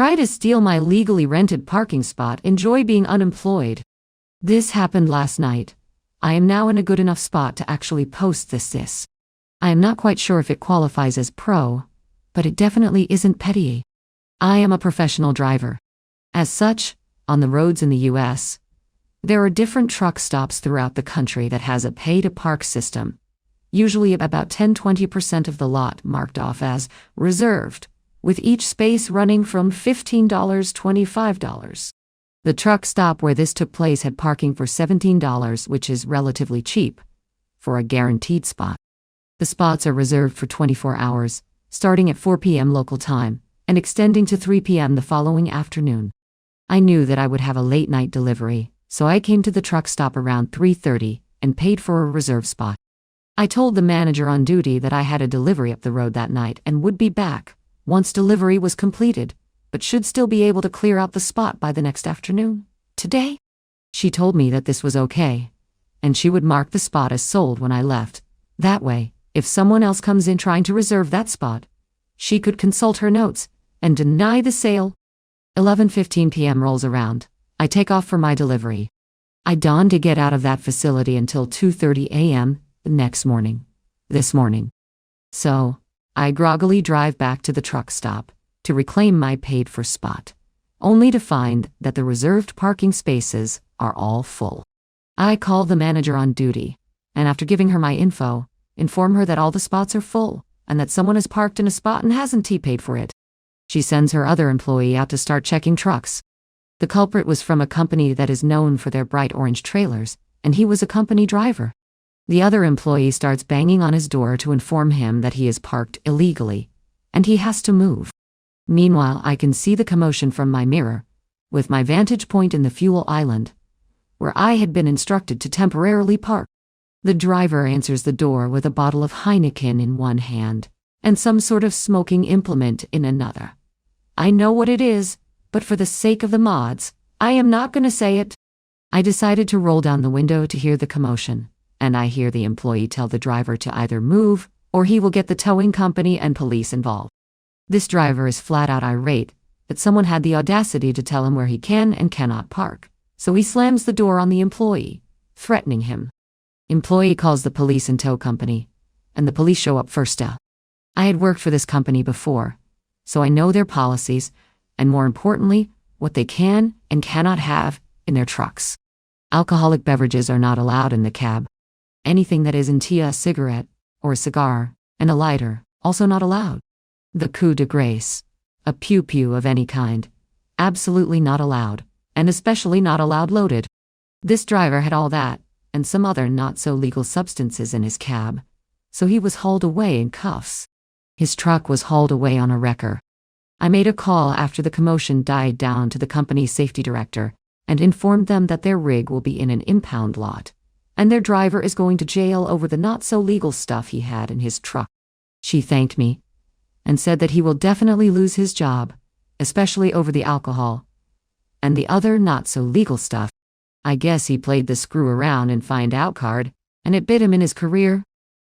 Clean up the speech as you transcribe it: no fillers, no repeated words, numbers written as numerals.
Try to steal my legally rented parking spot. Enjoy being unemployed. This happened last night. I am now in a good enough spot to actually post this. I am not quite sure if it qualifies as pro, but it definitely isn't petty. I am a professional driver. As such, on the roads in the US, there are different truck stops throughout the country that has a pay-to-park system, usually about 10-20% of the lot marked off as reserved, with each space running from $15 to $25. The truck stop where this took place had parking for $17, which is relatively cheap, for a guaranteed spot. The spots are reserved for 24 hours, starting at 4 p.m. local time, and extending to 3 p.m. the following afternoon. I knew that I would have a late-night delivery, so I came to the truck stop around 3:30 and paid for a reserved spot. I told the manager on duty that I had a delivery up the road that night and would be back once delivery was completed, but should still be able to clear out the spot by the next afternoon. Today? She told me that this was okay, and she would mark the spot as sold when I left. That way, if someone else comes in trying to reserve that spot, she could consult her notes and deny the sale. 11:15 p.m. rolls around. I take off for my delivery. I dawn to get out of that facility until 2:30 a.m. the next morning. This morning. So, I groggily drive back to the truck stop to reclaim my paid-for spot, only to find that the reserved parking spaces are all full. I call the manager on duty, and after giving her my info, inform her that all the spots are full and that someone has parked in a spot and hasn't paid for it. She sends her other employee out to start checking trucks. The culprit was from a company that is known for their bright orange trailers, and he was a company driver. The other employee starts banging on his door to inform him that he is parked illegally, and he has to move. Meanwhile, I can see the commotion from my mirror, with my vantage point in the fuel island, where I had been instructed to temporarily park. The driver answers the door with a bottle of Heineken in one hand, and some sort of smoking implement in another. I know what it is, but for the sake of the mods, I am not going to say it. I decided to roll down the window to hear the commotion, and I hear the employee tell the driver to either move, or he will get the towing company and police involved. This driver is flat out irate that someone had the audacity to tell him where he can and cannot park, so he slams the door on the employee, threatening him. Employee calls the police and tow company, and the police show up first. I had worked for this company before, so I know their policies, and more importantly, what they can and cannot have in their trucks. Alcoholic beverages are not allowed in the cab. Anything that isn't a cigarette, or a cigar, and a lighter, also not allowed. The coup de grace, a pew-pew of any kind, absolutely not allowed, and especially not allowed loaded. This driver had all that, and some other not-so-legal substances in his cab, so he was hauled away in cuffs. His truck was hauled away on a wrecker. I made a call after the commotion died down to the company's safety director, and informed them that their rig will be in an impound lot, and their driver is going to jail over the not-so-legal stuff he had in his truck. She thanked me, and said that he will definitely lose his job, especially over the alcohol, and the other not-so-legal stuff. I guess he played the screw around and find out card, and it bit him in his career.